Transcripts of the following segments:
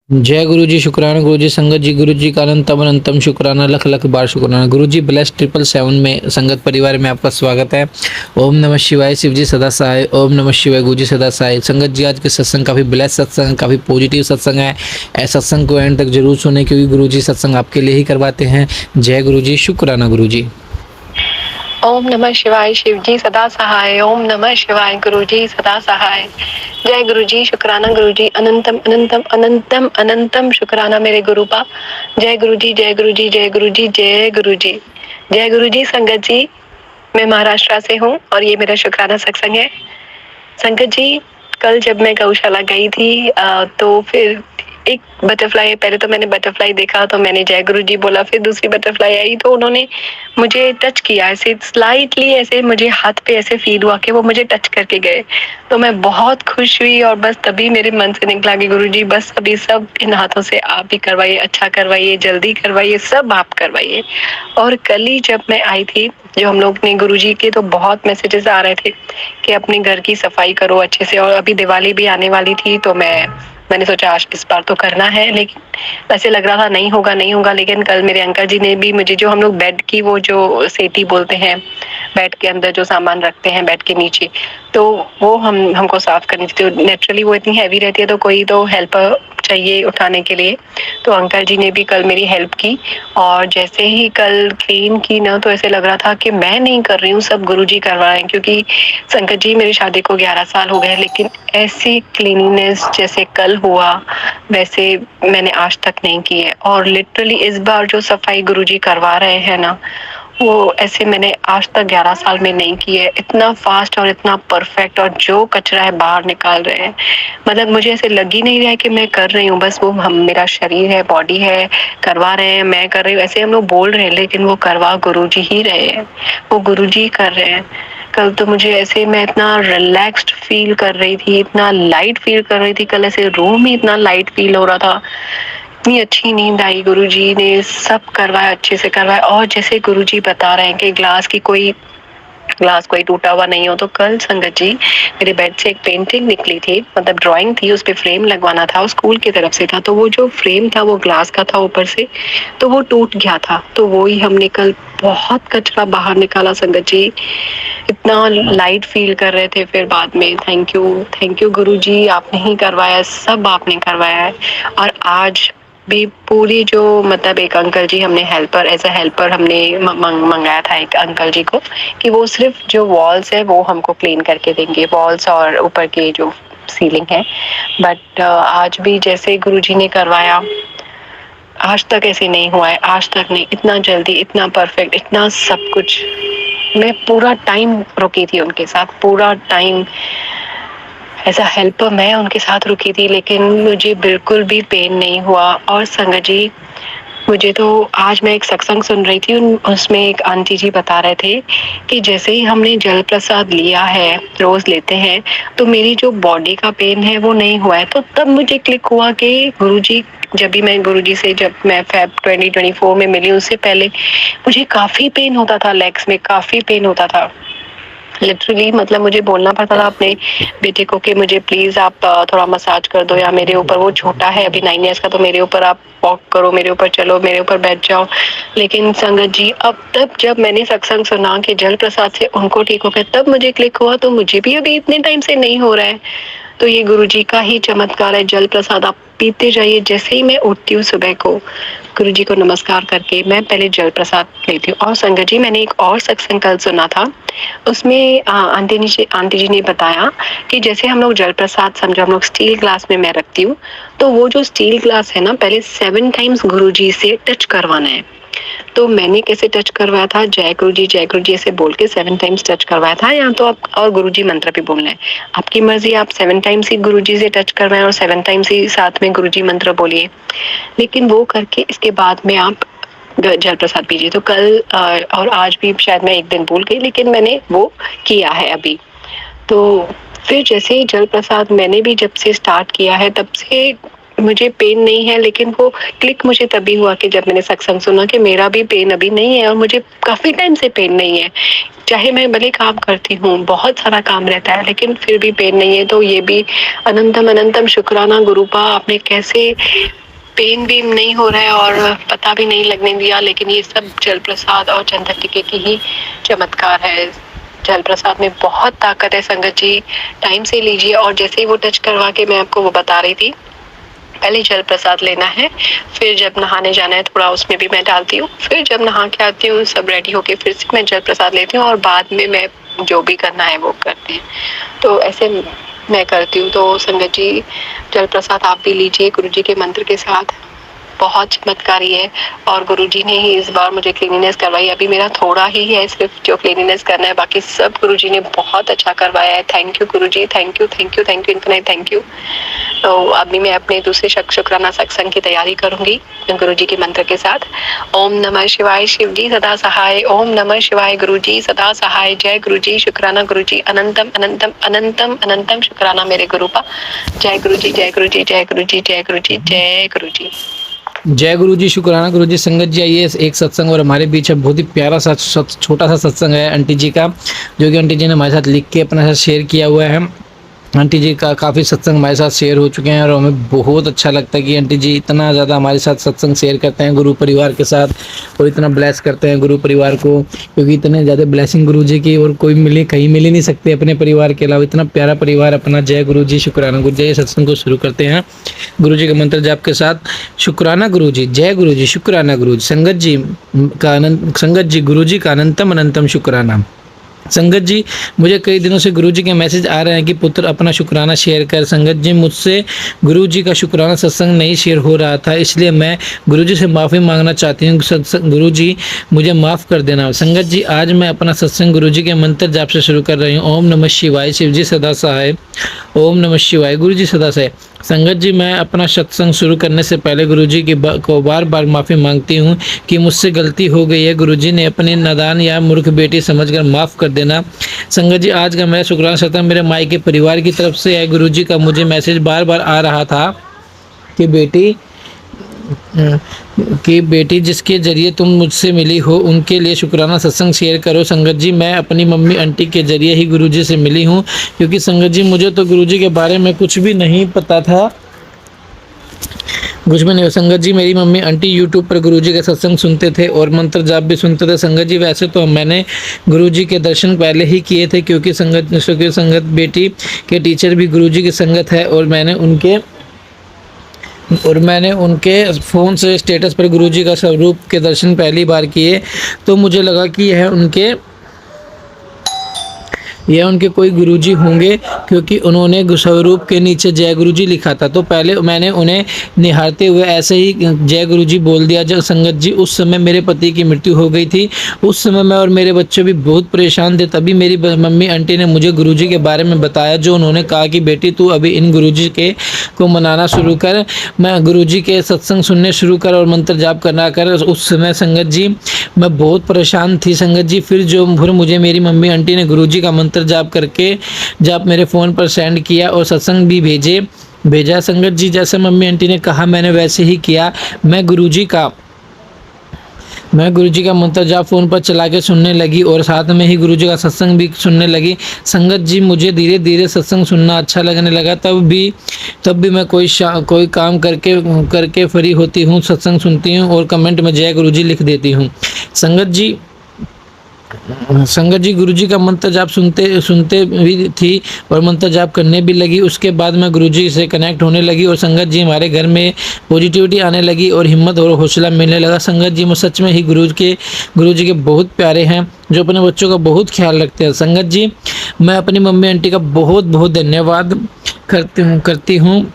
जय गुरु जी, शुक्राना गुरु जी, संगत जी, गुरु जी का अनंतम अनंतम शुक्राना, लख लख बार शुक्राना। गुरु जी ब्लेस 777 में संगत परिवार में आपका स्वागत है। ओम नमः शिवाय, शिव जी सदा सहाय। ओम नमः शिवाय, गुरु जी सदा सहाय। संगत जी, आज के सत्संग काफ़ी ब्लेस सत्संग, काफ़ी पॉजिटिव सत्संग है। ऐसे सत्संग को एंड तक जरूर सुने, क्योंकि गुरु जी सत्संग आपके लिए ही करवाते हैं। जय गुरु जी, शुक्राना गुरु जी। ओम नमः शिवाय, शिव जी सदा सहाय। ओम नमः शिवाय, गुरु जी सदा सहाय। जय गुरु जी, शुक्राना गुरु जी, अनंतम अनंतम अनंतम अनंतम शुक्राना मेरे गुरु का। जय गुरु जी, जय गुरु जी, जय गुरु जी, जय गुरु जी, जय गुरु जी। संगत जी, मैं महाराष्ट्र से हूँ और ये मेरा शुक्राना सत्संग है। संगत जी, कल जब मैं गौशाला गई थी तो फिर एक बटरफ्लाई, पहले तो मैंने बटरफ्लाई देखा तो मैंने जय गुरु जी बोला, फिर दूसरी बटरफ्लाई आई तो उन्होंने मुझे टच किया, ऐसे स्लाइटली, ऐसे मुझे हाथ पे ऐसे फील हुआ कि वो मुझे टच करके गए। तो मैं बहुत खुश हुई और बस तभी मेरे मन से निकला कि गुरु जी बस अभी सब इन हाथों से आप ही करवाइए, अच्छा करवाइए, जल्दी करवाइए, सब आप करवाइए। और कल ही जब मैं आई थी, जो हम लोग ने गुरु जी के तो बहुत मैसेजेस आ रहे थे कि अपने घर की सफाई करो अच्छे से, और अभी दिवाली भी आने वाली थी तो मैंने सोचा आज इस बार तो करना है, लेकिन ऐसे लग रहा था नहीं होगा नहीं होगा। लेकिन कल मेरे अंकल जी ने भी मुझे, जो हम लोग बेड की वो जो सेटी बोलते हैं, बेड के अंदर जो सामान रखते हैं बेड के नीचे, तो वो हमको साफ करनी थी। तो नेचुरली वो इतनी हैवी रहती है तो कोई तो हेल्पर चाहिए उठाने के लिए। तो अंकल जी ने भी कल मेरी हेल्प की, और जैसे ही कल क्लीन की ना, तो ऐसे लग रहा था कि मैं नहीं कर रही हूँ, सब गुरुजी करवा रहे हैं। क्योंकि संकट जी, मेरी शादी को 11 साल हो गए, लेकिन ऐसी क्लीनिनेस जैसे कल हुआ वैसे मैंने आज तक नहीं की है। और लिटरली इस बार जो सफाई गुरुजी करवा रहे हैं ना, वो ऐसे मैंने आज तक 11 साल में नहीं की है। इतना फास्ट और इतना परफेक्ट, और जो कचरा है बाहर निकाल रहे हैं। मतलब मुझे ऐसे लग ही नहीं रहा है कि मैं कर रही हूँ, बस वो मेरा शरीर है, बॉडी है, करवा रहे हैं, मैं कर रही हूँ, ऐसे हम लोग बोल रहे हैं, लेकिन वो करवा गुरुजी ही रहे हैं, वो गुरुजी कर रहे हैं। कल तो मुझे ऐसे, मैं इतना रिलैक्स्ड फील कर रही थी, इतना लाइट फील कर रही थी कल, ऐसे रूम ही इतना लाइट फील हो रहा था। इतनी अच्छी नींद आई, गुरुजी ने सब करवाया, अच्छे से करवाया। और जैसे गुरुजी बता रहे हैं कि ग्लास कोई टूटा हुआ नहीं हो, तो कल संगत जी मेरे बेड से एक पेंटिंग निकली थी, मतलब ड्राइंग थी, उस पे फ्रेम लगवाना था, स्कूल की तरफ से था। तो वो जो फ्रेम था वो ग्लास का था ऊपर से, तो वो टूट गया था। तो वो ही हमने कल बहुत कचरा बाहर निकाला संगत जी, इतना लाइट फील कर रहे थे फिर बाद में। थैंक यू गुरु जी, आपने ही करवाया, सब आपने करवाया है। और आज भी पूरी जो, मतलब एक अंकल जी, हमने हेल्पर, एज अ हेल्पर हमने मंगाया था एक अंकल जी को, कि वो सिर्फ जो वॉल्स है वो हमको क्लीन करके देंगे, वॉल्स और ऊपर की जो सीलिंग है। बट आज भी जैसे गुरुजी ने करवाया, आज तक ऐसे नहीं हुआ है, आज तक नहीं, इतना जल्दी, इतना परफेक्ट, इतना सब कुछ। मैं पूरा टाइम रुकी थी उनके साथ, पूरा टाइम ऐसा हेल्पर मैं उनके साथ रुकी थी, लेकिन मुझे बिल्कुल भी पेन नहीं हुआ। और संगत जी, मुझे तो आज मैं एक सत्संग सुन रही थी, उसमें एक आंटी जी बता रहे थे कि जैसे ही हमने जल प्रसाद लिया है, रोज लेते हैं, तो मेरी जो बॉडी का पेन है वो नहीं हुआ है। तो तब मुझे क्लिक हुआ कि गुरुजी, जब भी मैं गुरुजी से, जब मैं फेब 2024 में मिली, उससे पहले मुझे काफी पेन होता था, लेग्स में काफी पेन होता था लिटरली। मतलब मुझे बोलना पड़ता था अपने बेटे को कि मुझे प्लीज आप थोड़ा मसाज कर दो, या मेरे ऊपर, वो छोटा है अभी 9 इयर्स का, तो मेरे ऊपर आप वॉक करो, मेरे ऊपर चलो, मेरे ऊपर बैठ जाओ। लेकिन संगत जी, अब तब जब मैंने सत्संग सुना कि जल प्रसाद से उनको ठीक हो गया, तब मुझे क्लिक हुआ, तो मुझे भी अभी इतने टाइम से नहीं हो रहा है। तो ये गुरुजी का ही चमत्कार है। जल प्रसाद आप पीते जाइए। जैसे ही मैं उठती हूँ सुबह को, गुरुजी को नमस्कार करके मैं पहले जल प्रसाद लेती हूँ। और संगत जी, मैंने एक और सत्संग कल सुना था, उसमें आंटी जी ने बताया कि जैसे हम लोग जल प्रसाद, समझो हम लोग स्टील ग्लास में मैं रखती हूँ, तो वो जो स्टील ग्लास है ना, पहले 7 टाइम्स गुरुजी से टच करवाना है। तो मैंने कैसे टच करवाया था, जय गुरु जी ऐसे बोल के 7 टाइम्स टच करवाया था, या तो आप और गुरु जी मंत्र भी बोलना है, आपकी मर्जी, आप 7 टाइम्स ही गुरु जी से टच करवाएं और 7 टाइम्स ही साथ में गुरु जी मंत्र बोलिए। लेकिन वो करके इसके बाद में आप जल प्रसाद पीजिए। तो कल और आज भी शायद मैं एक दिन भूल गई, लेकिन मैंने वो किया है अभी। तो फिर जैसे ही जल प्रसाद मैंने भी जब से स्टार्ट किया है, तब से मुझे पेन नहीं है, लेकिन वो क्लिक मुझे तभी हुआ कि जब मैंने सत्संग सुना कि मेरा भी पेन अभी नहीं है और मुझे काफ़ी टाइम से पेन नहीं है। चाहे मैं भले काम करती हूँ, बहुत सारा काम रहता है, लेकिन फिर भी पेन नहीं है। तो ये भी अनंतम अनंतम शुक्राना गुरुपा, आपने कैसे पेन भी नहीं हो रहा है और पता भी नहीं लगने दिया। लेकिन ये सब जल प्रसाद और चंदन टीके की ही चमत्कार है। जल प्रसाद में बहुत ताकत है संगत जी, टाइम से लीजिए। और जैसे ही वो टच करवा के मैं आपको वो बता रही थी, पहले जल प्रसाद लेना है, फिर जब नहाने जाना है थोड़ा उसमें भी मैं डालती हूँ, फिर जब नहा के आती हूँ सब रेडी होके फिर से मैं जल प्रसाद लेती हूँ और बाद में मैं जो भी करना है वो करते हैं। तो ऐसे मैं करती हूँ। तो संगत जी जल प्रसाद आप भी लीजिए गुरु जी के मंत्र के साथ, बहुत चमत्कारी है। और गुरुजी ने ही इस बार मुझे क्लीनिनेस करवाई। अभी मेरा थोड़ा ही है सिर्फ जो क्लीनिनेस करना है, बाकी सब गुरुजी ने बहुत अच्छा करवाया है। Thank you Guruji, thank you thank you thank you infinite thank you. तो अभी मैं अपने दूसरे शुक्राना सत्संग की तैयारी करूंगी गुरुजी के मंत्र के साथ। ओम नमः शिवाय, शिव जी सदा सहाय। ओम नमः शिवाय, गुरुजी सदा सहाय। जय गुरुजी, शुक्राना गुरुजी, अनंतम अनंतम अनंतम अनंतम शुक्राना मेरे गुरुपा। जय गुरुजी, जय गुरुजी, जय गुरुजी, जय गुरुजी, जय गुरुजी। जय गुरु जी, शुक्राना गुरु जी। संगत जी आइए, एक सत्संग और हमारे बीच है बहुत ही प्यारा सा छोटा सा सत्संग है आंटी जी का, जो कि आंटी जी ने हमारे साथ लिख के अपने साथ शेयर किया हुआ है। आंटी जी का काफ़ी सत्संग हमारे साथ शेयर हो चुके हैं और हमें बहुत अच्छा लगता है कि आंटी जी इतना ज़्यादा हमारे साथ सत्संग शेयर करते हैं गुरु परिवार के साथ और इतना ब्लेस करते हैं गुरु परिवार को, क्योंकि इतने ज़्यादा ब्लेसिंग गुरु जी की और कोई कहीं मिल ही नहीं सकते अपने परिवार के अलावा। इतना प्यारा परिवार अपना। जय गुरु जी, शुक्राना गुरु जी। ये सत्संग को शुरू करते हैं गुरु जी के मंत्र जाप के साथ। शुक्राना गुरु जी, जय गुरु जी, शुक्राना गुरु जी। संगत जी गुरु जी का अनंतम अनंतम शुक्राना। संगत जी मुझे कई दिनों से गुरुजी के मैसेज आ रहे हैं कि पुत्र अपना शुक्राना शेयर कर। संगत जी मुझसे गुरुजी का शुक्राना सत्संग नहीं शेयर हो रहा था, इसलिए मैं गुरुजी से माफ़ी मांगना चाहती हूँ। गुरुजी मुझे माफ़ कर देना। संगत जी आज मैं अपना सत्संग गुरुजी के मंत्र जाप से शुरू कर रही हूँ। ओम नमः शिवाय, शिव जी सदा सहाय। ओम नमः शिवाय, गुरु जी सदा सहाय। संगत जी मैं अपना सत्संग शुरू करने से पहले गुरुजी को बार बार माफ़ी मांगती हूँ कि मुझसे गलती हो गई है। गुरुजी ने अपनी नादान या मूर्ख बेटी समझकर माफ़ कर देना। संगत जी आज का मेरा शुक्राना सत्संग मेरे माई के परिवार की तरफ से है। गुरुजी का मुझे मैसेज बार बार आ रहा था कि बेटी जिसके जरिए तुम मुझसे मिली हो उनके लिए शुक्राना सत्संग शेयर करो। संगत जी मैं अपनी मम्मी आंटी के जरिए ही गुरुजी से मिली हूँ, क्योंकि संगत जी मुझे तो गुरुजी के बारे में कुछ भी नहीं पता था, कुछ भी नहीं। संगत जी मेरी मम्मी आंटी यूट्यूब पर गुरुजी का सत्संग सुनते थे और मंत्र जाप भी सुनते थे। संगत जी वैसे तो मैंने गुरुजी के दर्शन पहले ही किए थे, क्योंकि संगत बेटी के टीचर भी गुरुजी की संगत है और मैंने उनके फ़ोन से स्टेटस पर गुरुजी का स्वरूप के दर्शन पहली बार किए, तो मुझे लगा कि यह उनके कोई गुरुजी होंगे, क्योंकि उन्होंने स्वरूप के नीचे जय गुरुजी लिखा था। तो पहले मैंने उन्हें निहारते हुए ऐसे ही जय गुरुजी बोल दिया। जब संगत जी उस समय मेरे पति की मृत्यु हो गई थी, उस समय मैं और मेरे बच्चे भी बहुत परेशान थे। तभी मेरी मम्मी आंटी ने मुझे गुरुजी के बारे में बताया, जो उन्होंने कहा कि बेटी तू अभी इन गुरुजी को मनाना शुरू कर, मैं गुरुजी के सत्संग सुनने शुरू कर और मंत्र जाप करना कर। उस समय संगत जी मैं बहुत परेशान थी। संगत जी फिर मुझे मेरी मम्मी आंटी ने गुरुजी का मंत्र जाप मेरे फ़ोन पर सेंड किया और सत्संग भी भेजा। संगत जी जैसे मम्मी आंटी ने कहा मैंने वैसे ही किया। मैं गुरुजी का मंत्र जाप फ़ोन पर चला के सुनने लगी और साथ में ही गुरुजी का सत्संग भी सुनने लगी। संगत जी मुझे धीरे धीरे सत्संग सुनना अच्छा लगने लगा। तब भी मैं कोई काम करके फ्री होती हूँ, सत्संग सुनती हूँ और कमेंट में जय गुरुजी लिख देती हूँ। संगत जी गुरुजी का मंत्र जाप सुनते भी थी और मंत्र जाप करने भी लगी। उसके बाद मैं गुरुजी से कनेक्ट होने लगी और संगत जी हमारे घर में पॉजिटिविटी आने लगी और हिम्मत और हौसला मिलने लगा। संगत जी सच में ही गुरुजी के बहुत प्यारे हैं, जो अपने बच्चों का बहुत ख्याल रखते हैं। संगत जी मैं अपनी मम्मी आंटी का बहुत बहुत धन्यवाद करती हूँ।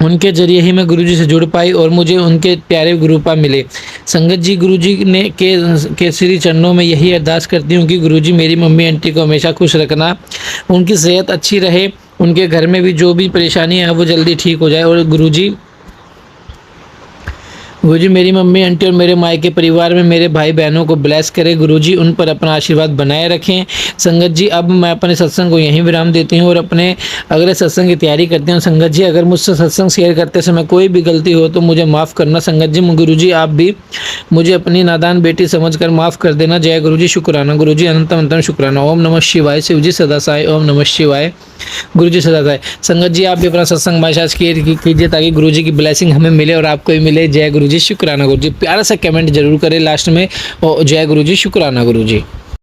उनके जरिए ही मैं गुरुजी से जुड़ पाई और मुझे उनके प्यारे गुरुपा मिले। संगत जी गुरुजी के श्री चरणों में यही अरदास करती हूँ कि गुरुजी मेरी मम्मी आंटी को हमेशा खुश रखना, उनकी सेहत अच्छी रहे, उनके घर में भी जो भी परेशानी है वो जल्दी ठीक हो जाए। और गुरुजी मेरी मम्मी आंटी और मेरे मायके परिवार में मेरे भाई बहनों को ब्लेस करें गुरुजी, उन पर अपना आशीर्वाद बनाए रखें। संगत जी अब मैं अपने सत्संग को यहीं विराम देती हूँ और अपने अगले सत्संग की तैयारी करती हूँ। संगत जी अगर मुझसे सत्संग शेयर करते समय कोई भी गलती हो तो मुझे माफ़ करना। संगत जी गुरुजी आप भी मुझे अपनी नादान बेटी समझकर माफ़ कर देना। जय गुरुजी शुक्राना गुरुजी, अनंतम अनंतम शुक्राना। ओम नमः शिवाय। शिव जी सदा साई। ओम नमः शिवाय। गुरुजी सदा साई। संगत जी आप भी अपना सत्संग भाषा कीजिए ताकि गुरुजी की ब्लेसिंग हमें मिले और आपको भी मिले। जय गुरुजी शुक्राना गुरुजी। प्यारा सा कमेंट जरूर करें लास्ट में, और जय गुरुजी शुक्राना गुरुजी।